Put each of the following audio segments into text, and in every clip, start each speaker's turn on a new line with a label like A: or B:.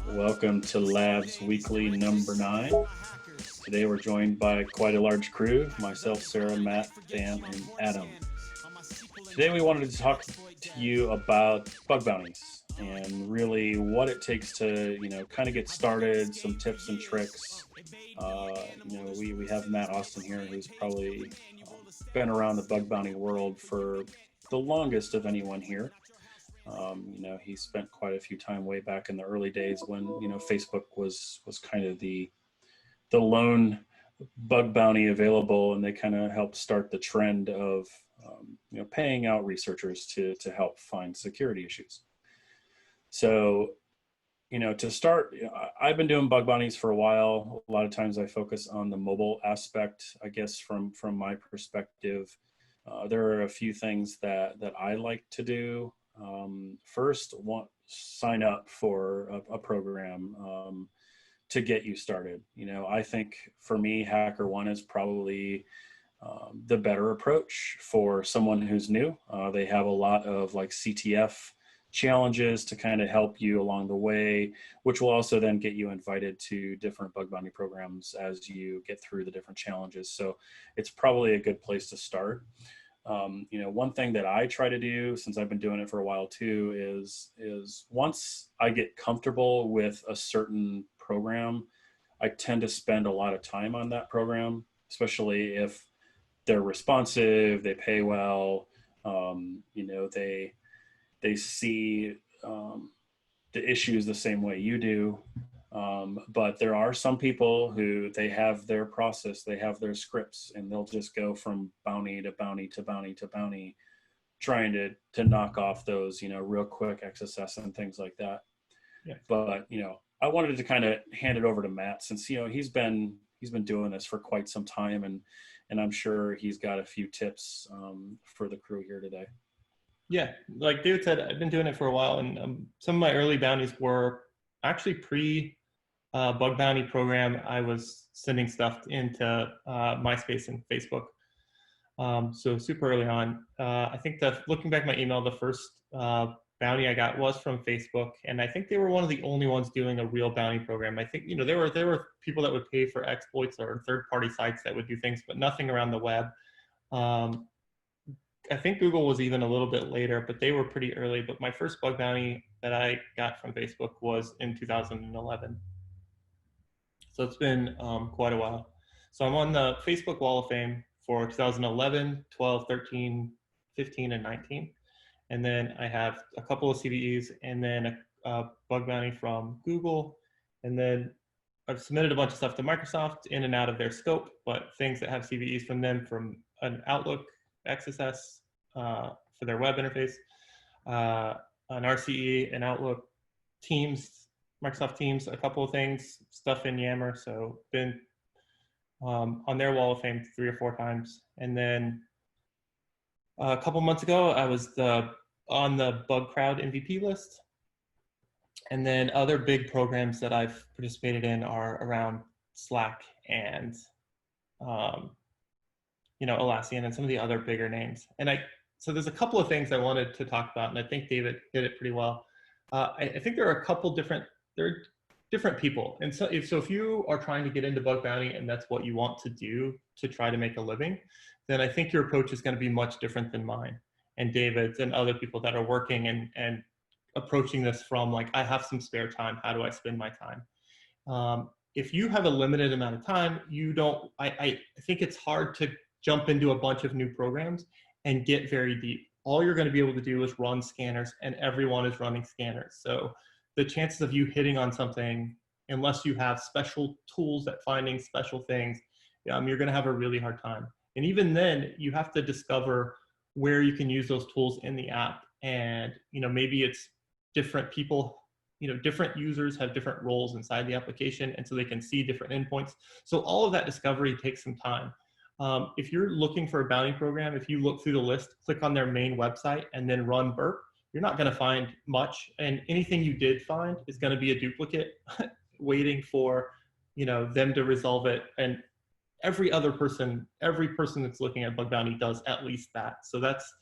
A: Welcome to Labs Weekly number 9. Today we're joined by quite a large crew, myself, Sarah, Matt, Dan, and Adam. Today we wanted to talk to you about bug bounties and really what it takes to, kind of get started, some tips and tricks. We have Matt Austin here, who's probably been around the bug bounty world for the longest of anyone here. He spent quite a few time way back in the early days when, Facebook was kind of the lone bug bounty available, and they kind of helped start the trend of, paying out researchers to help find security issues. So, to start, I've been doing bug bounties for a while. A lot of times I focus on the mobile aspect, I guess, from my perspective. There are a few things that I like to do. First, sign up for a program to get you started. I think for me, HackerOne is probably the better approach for someone who's new. They have a lot of like CTF challenges to kind of help you along the way, which will also then get you invited to different bug bounty programs as you get through the different challenges. So it's probably a good place to start. One thing that I try to do, since I've been doing it for a while too, is once I get comfortable with a certain program, I tend to spend a lot of time on that program, especially if they're responsive, they pay well, they see the issues the same way you do. But there are some people who they have their process, they have their scripts, and they'll just go from bounty to bounty to bounty to bounty, trying to knock off those, real quick XSS and things like that. Yeah. But, I wanted to kind of hand it over to Matt, since, he's been doing this for quite some time, and I'm sure he's got a few tips for the crew here today.
B: Yeah, like David said, I've been doing it for a while, and some of my early bounties were actually pre-bug bounty program. I was sending stuff into MySpace and Facebook, so super early on. I think that looking back at my email, the first bounty I got was from Facebook, and I think they were one of the only ones doing a real bounty program. I think there were people that would pay for exploits or third-party sites that would do things, but nothing around the web. I think Google was even a little bit later, but they were pretty early. But my first bug bounty that I got from Facebook was in 2011. So it's been quite a while. So I'm on the Facebook Wall of Fame for 2011, 12, 13, 15, and 19. And then I have a couple of CVEs and then a bug bounty from Google. And then I've submitted a bunch of stuff to Microsoft in and out of their scope, but things that have CVEs from them, from an Outlook, XSS for their web interface, an RCE, an Outlook, Teams, Microsoft Teams, a couple of things, stuff in Yammer. So been on their Wall of Fame 3 or 4 times. And then a couple months ago, I was on the Bug Crowd MVP list. And then other big programs that I've participated in are around Slack and Atlassian and some of the other bigger names. And so there's a couple of things I wanted to talk about, and I think David did it pretty well. I think there are a couple different people. And so if you are trying to get into bug bounty and that's what you want to do to try to make a living, then I think your approach is going to be much different than mine and David's and other people that are working and approaching this from like, I have some spare time, how do I spend my time? If you have a limited amount of time, I think it's hard to jump into a bunch of new programs and get very deep. All you're going to be able to do is run scanners, and everyone is running scanners. So the chances of you hitting on something, unless you have special tools at finding special things, you're going to have a really hard time. And even then, you have to discover where you can use those tools in the app. And maybe it's different people, different users have different roles inside the application, and so they can see different endpoints. So all of that discovery takes some time. If you're looking for a bounty program, if you look through the list, click on their main website and then run burp, you're not going to find much. And anything you did find is going to be a duplicate waiting for, them to resolve it. And every person that's looking at bug bounty does at least that. So that's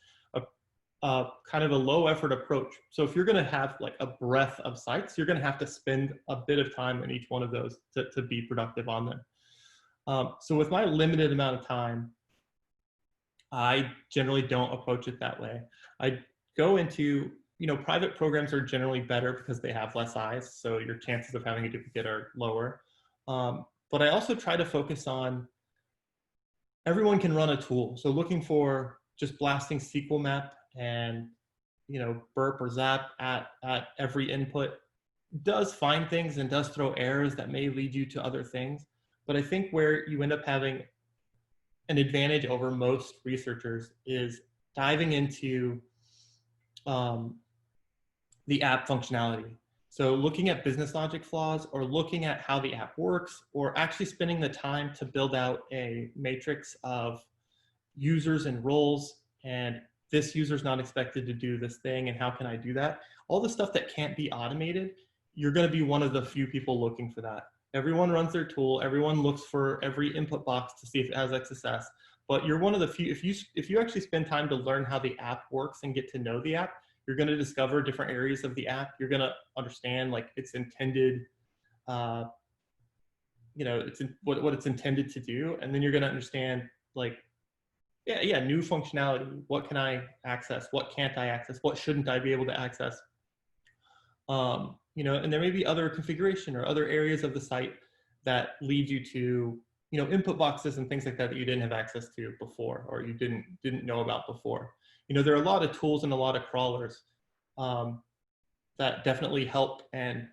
B: kind of a low effort approach. So if you're going to have like a breadth of sites, you're going to have to spend a bit of time in each one of those to be productive on them. So with my limited amount of time, I generally don't approach it that way. I go into, private programs are generally better because they have less eyes, so your chances of having a duplicate are lower. But I also try to focus on everyone can run a tool. So looking for just blasting SQL map and, burp or zap at every input does find things and does throw errors that may lead you to other things. But I think where you end up having an advantage over most researchers is diving into the app functionality. So looking at business logic flaws, or looking at how the app works, or actually spending the time to build out a matrix of users and roles, and this user's not expected to do this thing, and how can I do that? All the stuff that can't be automated, you're going to be one of the few people looking for that. Everyone runs their tool. Everyone looks for every input box to see if it has XSS. But you're one of the few, if you actually spend time to learn how the app works and get to know the app, you're going to discover different areas of the app. You're going to understand like its intended, what it's intended to do. And then you're going to understand like, new functionality. What can I access? What can't I access? What shouldn't I be able to access? And there may be other configuration or other areas of the site that lead you to, input boxes and things like that you didn't have access to before, or you didn't know about before. There are a lot of tools and a lot of crawlers that definitely help and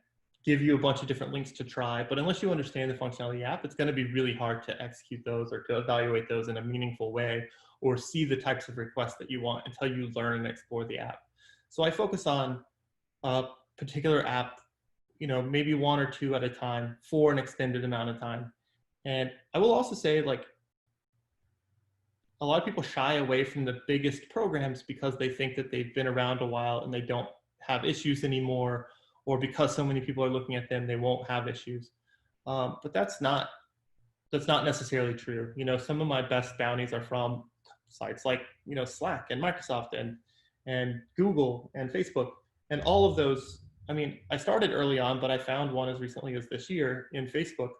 B: give you a bunch of different links to try. But unless you understand the functionality of the app, it's going to be really hard to execute those or to evaluate those in a meaningful way, or see the types of requests that you want until you learn and explore the app. So I focus on a particular app, maybe one or two at a time for an extended amount of time. And I will also say, like, a lot of people shy away from the biggest programs because they think that they've been around a while and they don't have issues anymore, or because so many people are looking at them, they won't have issues. But that's not necessarily true. Some of my best bounties are from sites like, Slack and Microsoft and Google and Facebook, and all of those. I mean, I started early on, but I found one as recently as this year in Facebook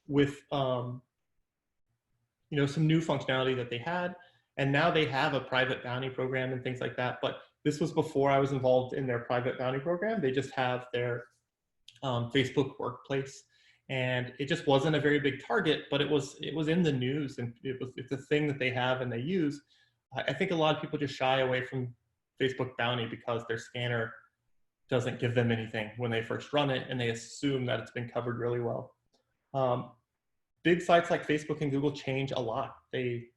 B: with, some new functionality that they had. And now they have a private bounty program and things like that. But this was before I was involved in their private bounty program. They just have their Facebook Workplace. And it just wasn't a very big target, but it was in the news, and it's a thing that they have and they use. I think a lot of people just shy away from Facebook bounty because their scanner doesn't give them anything when they first run it, and they assume that it's been covered really well. Big sites like Facebook and Google change a lot. They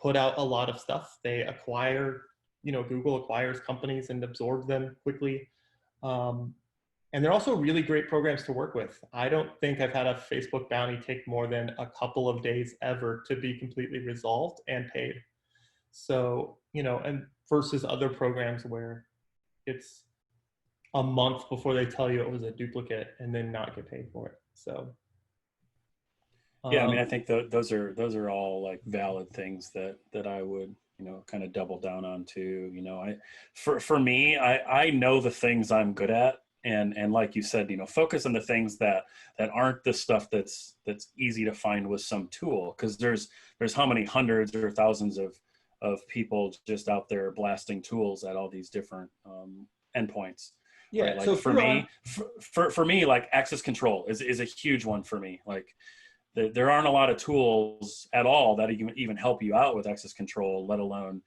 B: put out a lot of stuff. They acquire, Google acquires companies and absorbs them quickly. And they're also really great programs to work with. I don't think I've had a Facebook bounty take more than a couple of days ever to be completely resolved and paid. So, and versus other programs where it's a month before they tell you it was a duplicate and then not get paid for it. So.
A: Yeah, I mean, I think those are all like valid things that I would, kind of double down on too. For me, I know the things I'm good at, and like you said, focus on the things that aren't the stuff that's easy to find with some tool, because there's how many hundreds or thousands of people just out there blasting tools at all these different endpoints.
B: Yeah.
A: Right? Like
B: so
A: for me, like access control is a huge one for me. Like, there aren't a lot of tools at all that even help you out with access control, let alone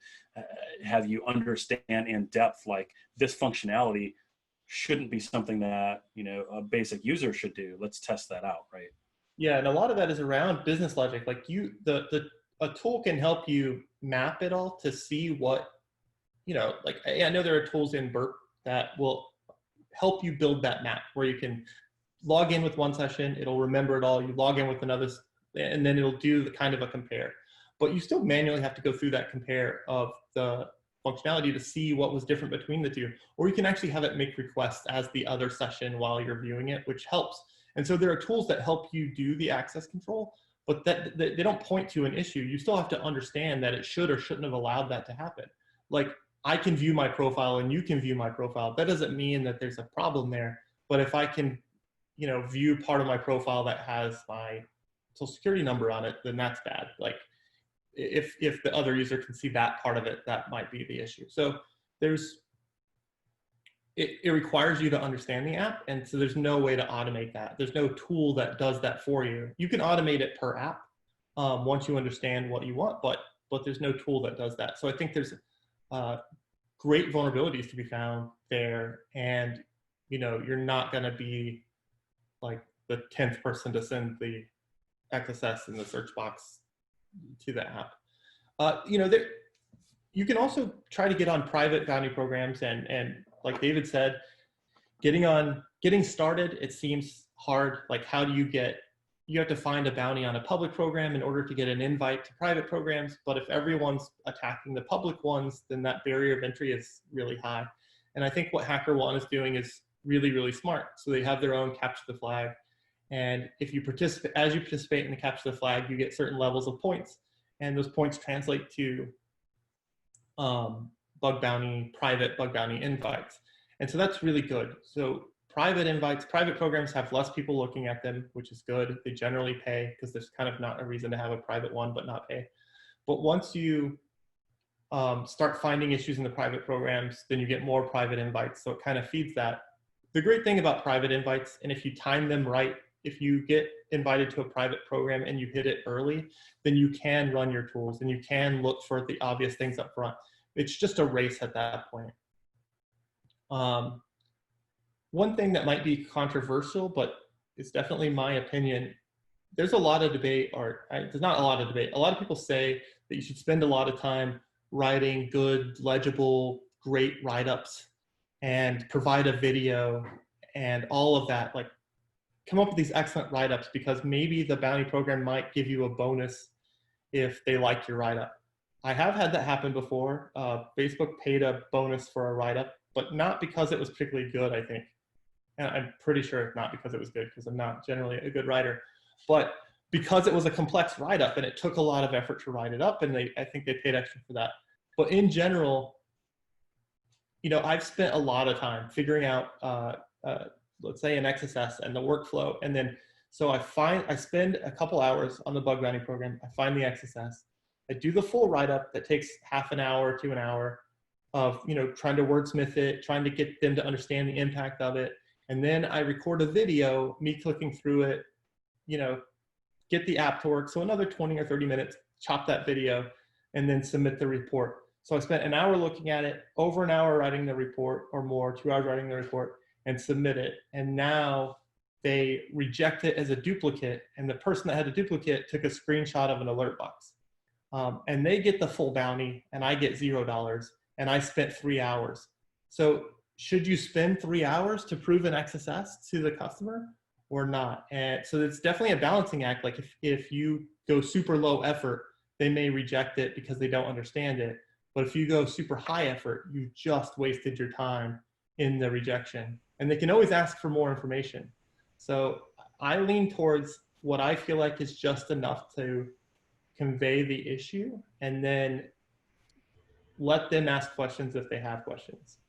A: have you understand in depth, like, this functionality shouldn't be something that, a basic user should do. Let's test that out, right?
B: Yeah, and a lot of that is around business logic. Like a tool can help you map it all to see what, like, I know there are tools in Burp that will help you build that map where you can log in with one session, it'll remember it all. You log in with another, and then it'll do the kind of a compare. But you still manually have to go through that compare of the functionality to see what was different between the two. Or you can actually have it make requests as the other session while you're viewing it, which helps. And so there are tools that help you do the access control, but that they don't point to an issue. You still have to understand that it should or shouldn't have allowed that to happen. Like, I can view my profile and you can view my profile. That doesn't mean that there's a problem there. But if I can, view part of my profile that has my social security number on it, then that's bad. Like if the other user can see that part of it, that might be the issue. So it requires you to understand the app. And so there's no way to automate that. There's no tool that does that for you. You can automate it per app once you understand what you want, but there's no tool that does that. So I think there's great vulnerabilities to be found there. And, you're not going to be like the 10th person to send the XSS in the search box to the app. You can also try to get on private bounty programs, and like David said, getting started, it seems hard. Like how do you have to find a bounty on a public program in order to get an invite to private programs. But if everyone's attacking the public ones, then that barrier of entry is really high. And I think what HackerOne is doing is really, really smart. So they have their own capture the flag. And if you participate in the capture the flag, you get certain levels of points. And those points translate to private bug bounty invites. And so that's really good. So private programs have less people looking at them, which is good. They generally pay because there's kind of not a reason to have a private one but not pay. But once you start finding issues in the private programs, then you get more private invites. So it kind of feeds that. The great thing about private invites, and if you time them right, if you get invited to a private program and you hit it early, then you can run your tools and you can look for the obvious things up front. It's just a race at that point. One thing that might be controversial, but it's definitely my opinion, there's a lot of debate, there's not a lot of debate. A lot of people say that you should spend a lot of time writing good, legible, great write-ups and provide a video and all of that. Like come up with these excellent write-ups because maybe the bounty program might give you a bonus if they like your write-up. I have had that happen before. Facebook paid a bonus for a write-up, but not because it was particularly good, I think. And I'm pretty sure not because it was good, because I'm not generally a good writer, but because it was a complex write-up and it took a lot of effort to write it up, and I think they paid extra for that. But in general, I've spent a lot of time figuring out, let's say an XSS and the workflow. And then, so I spend a couple hours on the bug bounty program. I find the XSS. I do the full write-up that takes half an hour to an hour of, trying to wordsmith it, trying to get them to understand the impact of it. And then I record a video, me clicking through it, get the app to work. So another 20 or 30 minutes, chop that video, and then submit the report. So I spent an hour looking at it, over an hour writing the report or more, 2 hours writing the report, and submit it. And now they reject it as a duplicate. And the person that had a duplicate took a screenshot of an alert box. And they get the full bounty and I get $0 and I spent 3 hours. So should you spend 3 hours to prove an XSS to the customer or not? And so it's definitely a balancing act. Like if you go super low effort, they may reject it because they don't understand it. But if you go super high effort, you just wasted your time in the rejection. And they can always ask for more information. So I lean towards what I feel like is just enough to convey the issue, and then let them ask questions if they have questions.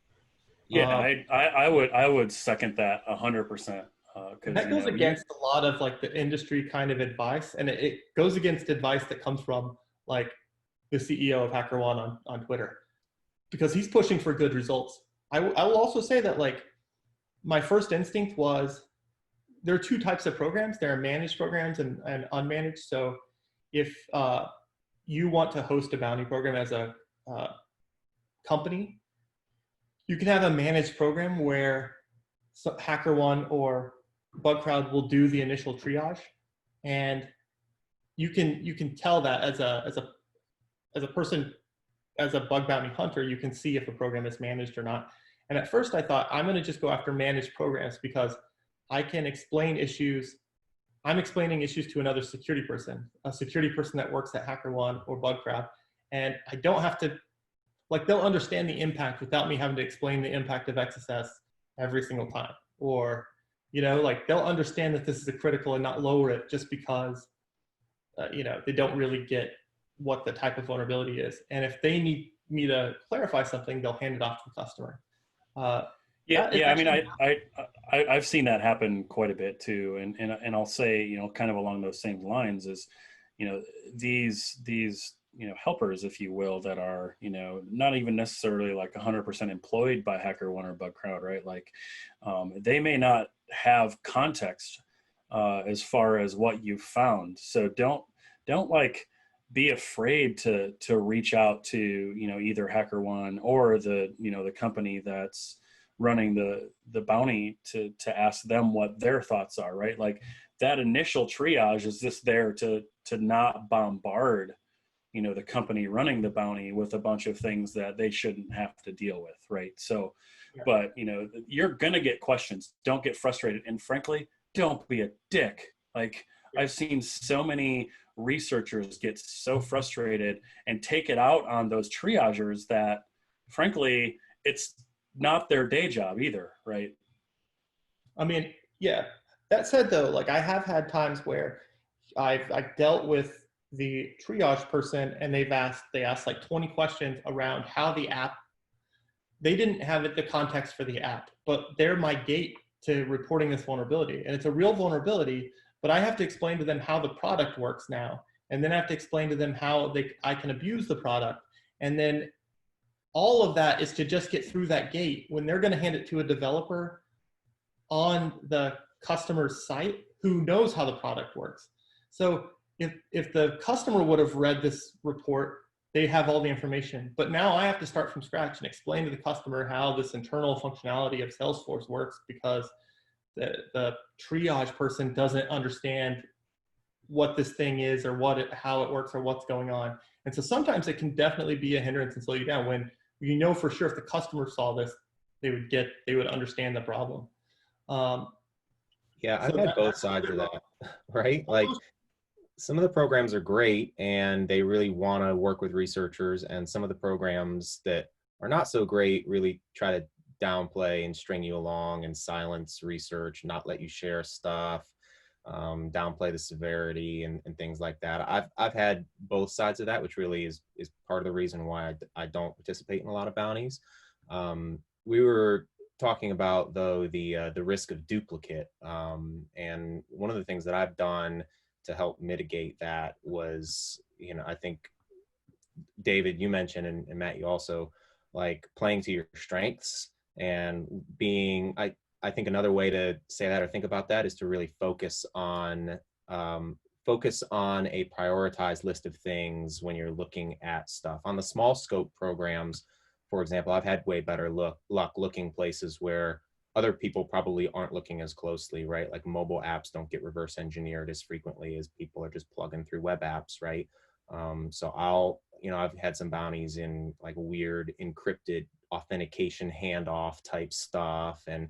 A: Yeah, I would second that 100%.
B: That goes against a lot of like the industry kind of advice, and it goes against advice that comes from like the CEO of HackerOne on Twitter, because he's pushing for good results. I will also say that like my first instinct was there are two types of programs. There are managed programs and unmanaged. So if you want to host a bounty program as a company, you can have a managed program where HackerOne or BugCrowd will do the initial triage, and you can tell that as a person, as a bug bounty hunter, you can see if a program is managed or not. And at first I thought, I'm going to just go after managed programs because I can explain issues. I'm explaining issues to another security person, a security person that works at HackerOne or BugCrowd, and I don't have to, like, they'll understand the impact without me having to explain the impact of XSS every single time. Or, like they'll understand that this is a critical and not lower it just because, they don't really get what the type of vulnerability is. And if they need me to clarify something, they'll hand it off to the customer. Uh,
A: Yeah,
B: that is
A: yeah. I mean,
B: actually,
A: I've seen that happen quite a bit too, and I'll say, kind of along those same lines is, these helpers, if you will, that are not even necessarily like 100% employed by HackerOne or BugCrowd, right? Like, they may not have context as far as what you found, so don't like be afraid to reach out to either HackerOne or the company that's running the bounty to ask them what their thoughts are, right? Like that initial triage is just there to not bombard the company running the bounty with a bunch of things that they shouldn't have to deal with, right? So
B: yeah.
A: but you're gonna get questions. Don't get frustrated, and frankly, don't be a dick. Like, I've seen so many researchers get so frustrated and take it out on those triagers that frankly it's not their day job either, right?
B: I mean, yeah. That said, though, like I have had times where I've dealt with the triage person, and they asked like 20 questions around how the app. They didn't have the context for the app, but they're my gate to reporting this vulnerability, and it's a real vulnerability. But I have to explain to them how the product works now, and then I have to explain to them how I can abuse the product, and then all of that is to just get through that gate when they're going to hand it to a developer on the customer's site who knows how the product works. So if the customer would have read this report, they have all the information. But now I have to start from scratch and explain to the customer how this internal functionality of Salesforce works, because the triage person doesn't understand what this thing is or how it works or what's going on. And so sometimes it can definitely be a hindrance and slow you down when for sure if the customer saw this, they would understand the problem.
C: Yeah,
B: So
C: I've had both sides of that, right? Like some of the programs are great and they really want to work with researchers, and some of the programs that are not so great really try to downplay and string you along and silence research, not let you share stuff, downplay the severity and things like that. I've had both sides of that, which really is part of the reason why I don't participate in a lot of bounties. We were talking about though the risk of duplicate, and one of the things that I've done to help mitigate that was, I think David, you mentioned, and Matt, you also, like playing to your strengths and being, I think another way to say that or think about that is to really focus on a prioritized list of things when you're looking at stuff. On the small scope programs, for example, I've had way better luck looking places where other people probably aren't looking as closely, right? Like mobile apps don't get reverse engineered as frequently as people are just plugging through web apps, right? So I've had some bounties in like weird encrypted authentication handoff type stuff and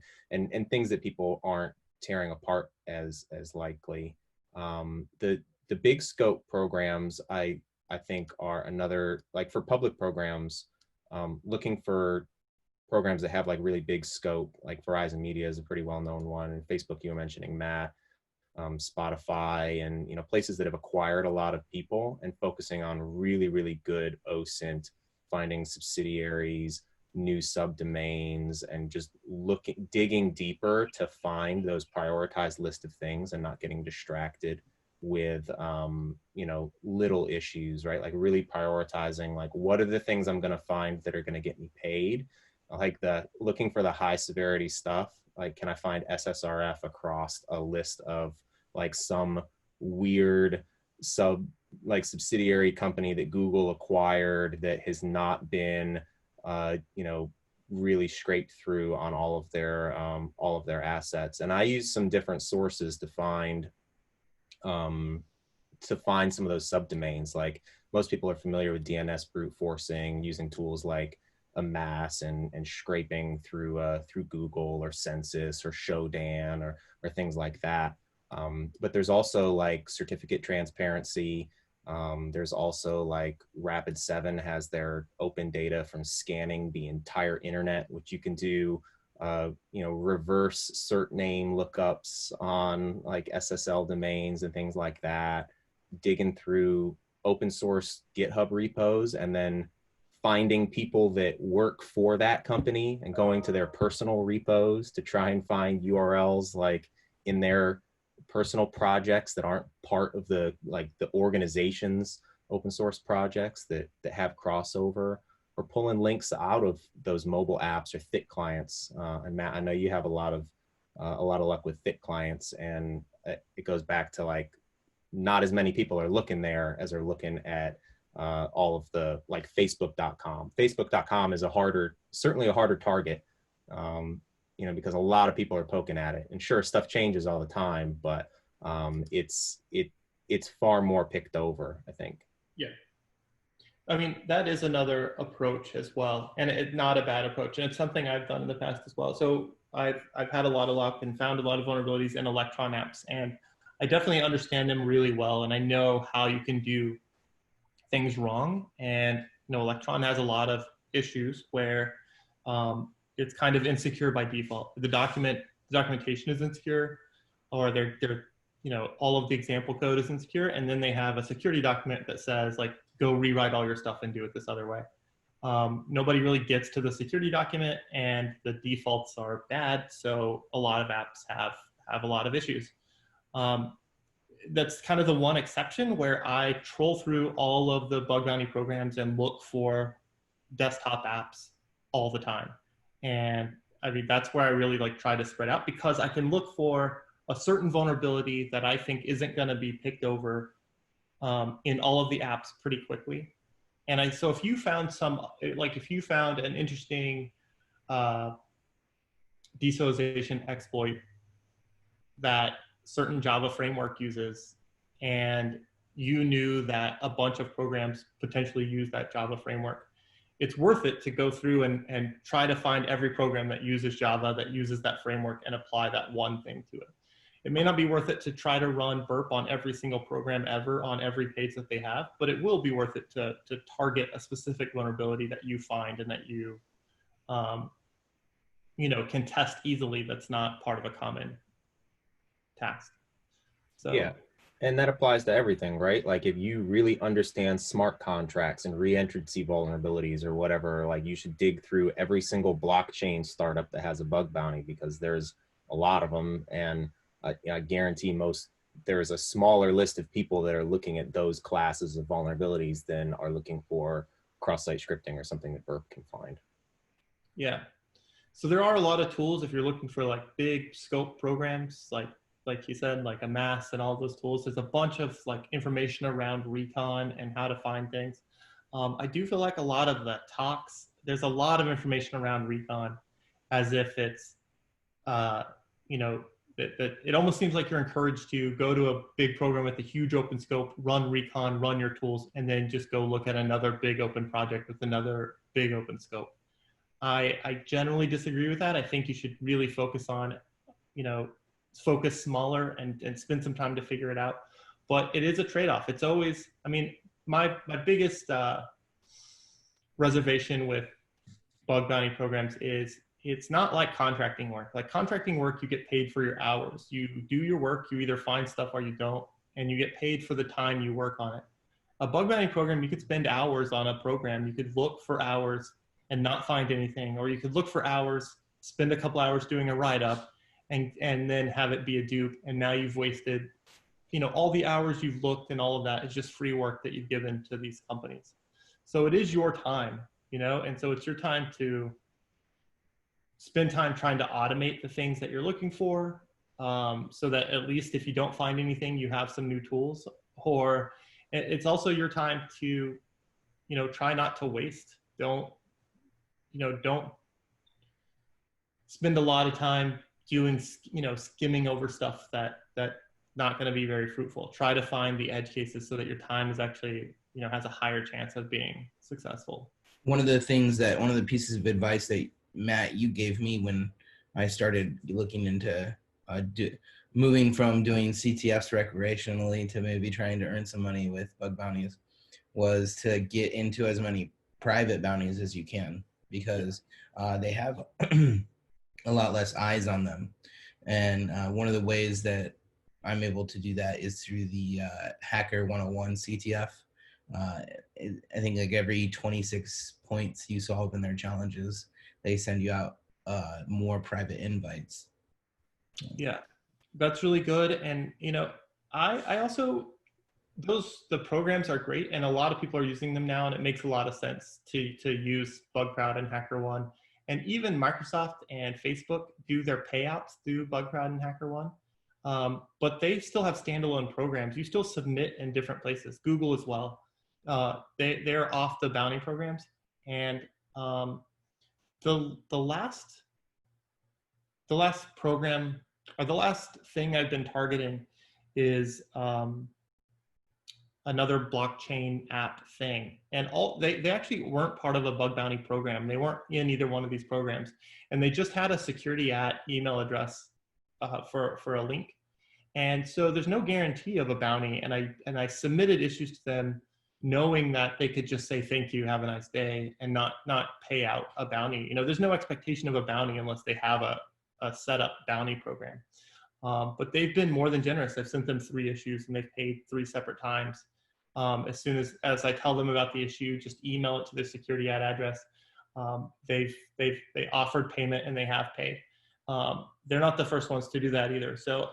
C: things that people aren't tearing apart as likely. The big scope programs, I think are another, like for public programs, looking for programs that have like really big scope, like Verizon Media is a pretty well-known one, and Facebook, you were mentioning, Matt, Spotify, and places that have acquired a lot of people and focusing on really, really good OSINT, finding subsidiaries, new subdomains, and just digging deeper to find those prioritized list of things and not getting distracted with little issues, right? Like really prioritizing, like what are the things I'm going to find that are going to get me paid, like looking for the high severity stuff. Like, can I find SSRF across a list of like some weird subsidiary company that Google acquired that has not been really scraped through on all of their assets. And I use some different sources to find some of those subdomains. Like most people are familiar with DNS brute forcing using tools like Amass and scraping through Google or Census or Shodan or things like that. But there's also like certificate transparency. There's also like Rapid7 has their open data from scanning the entire internet, which you can do reverse cert name lookups on like SSL domains and things like that, digging through open source GitHub repos and then finding people that work for that company and going to their personal repos to try and find URLs like in their personal projects that aren't part of the organization's open source projects that have crossover, or pulling links out of those mobile apps or thick clients. And Matt, I know you have a lot of luck with thick clients, and it goes back to like not as many people are looking there as are looking at all of the like Facebook.com. Facebook.com is certainly a harder target, because a lot of people are poking at it. And sure, stuff changes all the time, but it's far more picked over, I think.
B: Yeah. I mean, that is another approach as well, and it's not a bad approach, and it's something I've done in the past as well. So I've had a lot of luck and found a lot of vulnerabilities in Electron apps, and I definitely understand them really well, and I know how you can do things wrong. And Electron has a lot of issues where it's kind of insecure by default. The documentation is insecure, or they're all of the example code is insecure, and then they have a security document that says like, go rewrite all your stuff and do it this other way. Nobody really gets to the security document, and the defaults are bad, so a lot of apps have a lot of issues. That's kind of the one exception where I troll through all of the bug bounty programs and look for desktop apps all the time. And I mean, that's where I really like try to spread out, because I can look for a certain vulnerability that I think isn't going to be picked over in all of the apps pretty quickly. And so if you found an interesting desocialization exploit that certain Java framework uses, and you knew that a bunch of programs potentially use that Java framework, it's worth it to go through and try to find every program that uses Java, that uses that framework, and apply that one thing to it. It may not be worth it to try to run burp on every single program ever on every page that they have, but it will be worth it to target a specific vulnerability that you find and that you, can test easily. That's not part of a common task. So
C: yeah, and that applies to everything, right? Like if you really understand smart contracts and reentrancy vulnerabilities or whatever, like you should dig through every single blockchain startup that has a bug bounty, because there's a lot of them, and I guarantee there's a smaller list of people that are looking at those classes of vulnerabilities than are looking for cross-site scripting or something that burp can find.
B: Yeah. So there are a lot of tools if you're looking for like big scope programs, like you said, like a mass and all those tools. There's a bunch of like information around recon and how to find things. I do feel like a lot of the talks, there's a lot of information around recon as if it's, that it almost seems like you're encouraged to go to a big program with a huge open scope, run recon, run your tools, and then just go look at another big open project with another big open scope. I generally disagree with that. I think you should really focus on, focus smaller and spend some time to figure it out. But it is a trade-off. It's always, I mean, my biggest reservation with bug bounty programs is it's not like contracting work. Like contracting work, you get paid for your hours. You do your work, you either find stuff or you don't, and you get paid for the time you work on it. A bug bounty program, you could spend hours on a program. You could look for hours and not find anything, or you could look for hours, spend a couple hours doing a write-up, and then have it be a dupe, and now you've wasted, all the hours you've looked, and all of that is just free work that you've given to these companies. So it is your time, and so it's your time to spend time trying to automate the things that you're looking for, so that at least if you don't find anything, you have some new tools. Or it's also your time to, try not to waste. Don't spend a lot of time doing, skimming over stuff that not going to be very fruitful. Try to find the edge cases so that your time is actually, has a higher chance of being successful.
D: One of the pieces of advice that Matt, you gave me when I started looking into moving from doing CTFs recreationally to maybe trying to earn some money with bug bounties was to get into as many private bounties as you can, because they have a lot less eyes on them. And one of the ways that I'm able to do that is through the Hacker 101 CTF. I think like every 26 points you solve in their challenges, they send you out more private invites.
B: Yeah, that's really good. And, I also, the programs are great, and a lot of people are using them now, and it makes a lot of sense to use BugCrowd and HackerOne. And even Microsoft and Facebook do their payouts through BugCrowd and HackerOne. But they still have standalone programs. You still submit in different places. Google as well. They're off the bounty programs. And the last program, or the last thing I've been targeting is another blockchain app thing. And they actually weren't part of a bug bounty program. They weren't in either one of these programs. And they just had a security email address for a link. And so there's no guarantee of a bounty. And I submitted issues to them knowing that they could just say, thank you, have a nice day, and not pay out a bounty. There's no expectation of a bounty unless they have a set up bounty program. But they've been more than generous. I've sent them 3 issues and they've paid 3 separate times. As soon as I tell them about the issue, just email it to their security ad address. They offered payment and they have paid. They're not the first ones to do that either. So,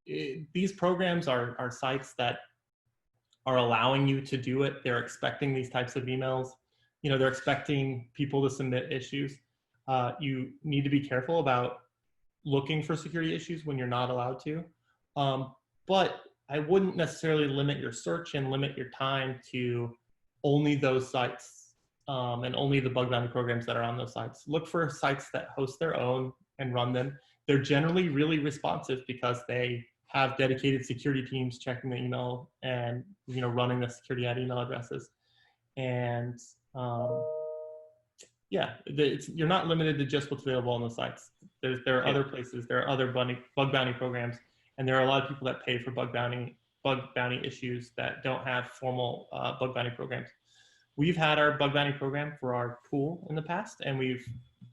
B: these programs are sites that are allowing you to do it. They're expecting these types of emails. They're expecting people to submit issues. You need to be careful about looking for security issues when you're not allowed to. But I wouldn't necessarily limit your search and limit your time to only those sites and only the bug bounty programs that are on those sites. Look for sites that host their own and run them. They're generally really responsive because they have dedicated security teams checking the email and running the security ad email addresses. And you're not limited to just what's available on those sites. There are other places, there are other bug bounty programs, and there are a lot of people that pay for bug bounty issues that don't have formal bug bounty programs. We've had our bug bounty program for our pool in the past, and we've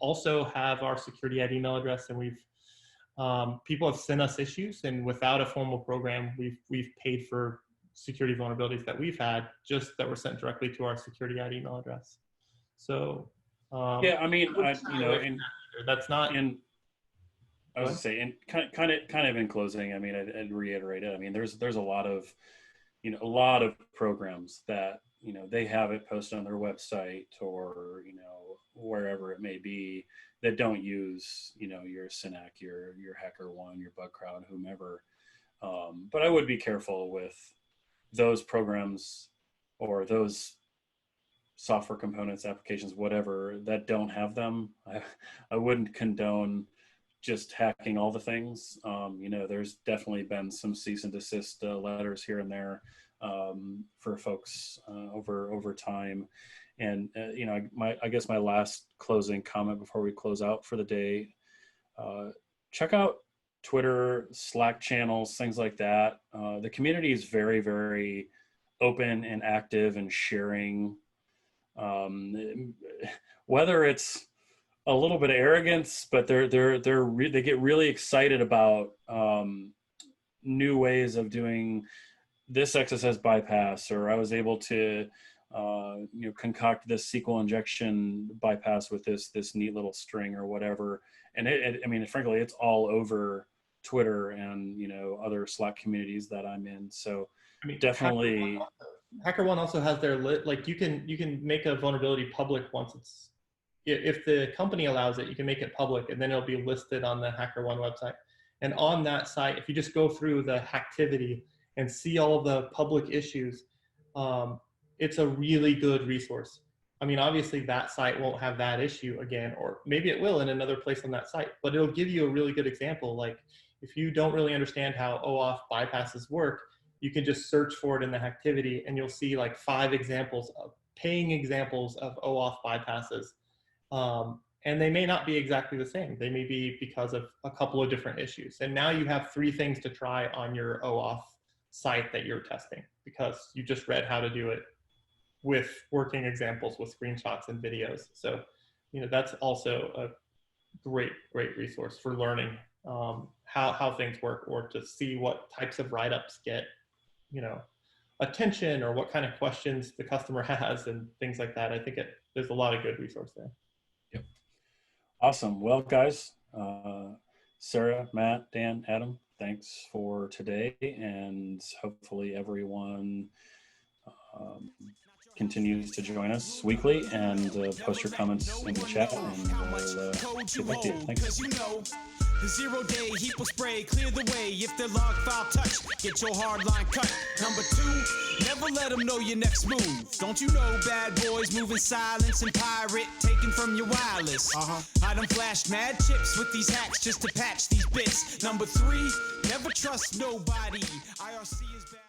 B: also have our security ad email address, and people have sent us issues, and without a formal program, we've paid for security vulnerabilities that we've had just that were sent directly to our security ad email address. So
A: yeah, I mean,
B: that's not
A: in. I was to say, and kind of in closing, I mean, I'd reiterate it. I mean, there's a lot of, a lot of programs that they have it posted on their website or wherever it may be that don't use your Synac, your HackerOne, your BugCrowd, whomever. But I would be careful with those programs or those software components, applications, whatever, that don't have them. I wouldn't condone just hacking all the things. There's definitely been some cease and desist letters here and there for folks over time. And I guess my last closing comment before we close out for the day, check out Twitter, Slack channels, things like that. The community is very, very open and active and sharing. Whether it's a little bit of arrogance, but they get really excited about new ways of doing this XSS bypass, or I was able to concoct this SQL injection bypass with this neat little string or whatever. And I mean, frankly, it's all over Twitter and other Slack communities that I'm in. So
B: I mean,
A: definitely.
B: HackerOne also has their like you can make a vulnerability public once it's, if the company allows it, you can make it public, and then it'll be listed on the HackerOne website. And on that site, if you just go through the hacktivity and see all of the public issues, it's a really good resource. I mean, obviously that site won't have that issue again, or maybe it will in another place on that site, but it'll give you a really good example. Like if you don't really understand how OAuth bypasses work, you can just search for it in the hacktivity and you'll see like 5 examples of paying examples of OAuth bypasses. And they may not be exactly the same. They may be because of a couple of different issues. And now you have 3 things to try on your OAuth site that you're testing because you just read how to do it with working examples with screenshots and videos. So, that's also a great resource for learning how things work, or to see what types of write-ups get, attention or what kind of questions the customer has and things like that. I think there's a lot of good resource there.
A: Yep. Awesome. Well, guys, Sarah, Matt, Dan, Adam, thanks for today, and hopefully everyone continues to join us weekly, and post your comments in the chat, and we'll get back to you. Thanks.
E: The 0-day heat will spray, clear the way if their log file touch, get your hard line cut. Number 2, never let them know your next move. Don't you know bad boys moving silence and pirate taken from your wireless? I done flashed mad chips with these hacks just to patch these bits. Number 3, never trust nobody. IRC is bad.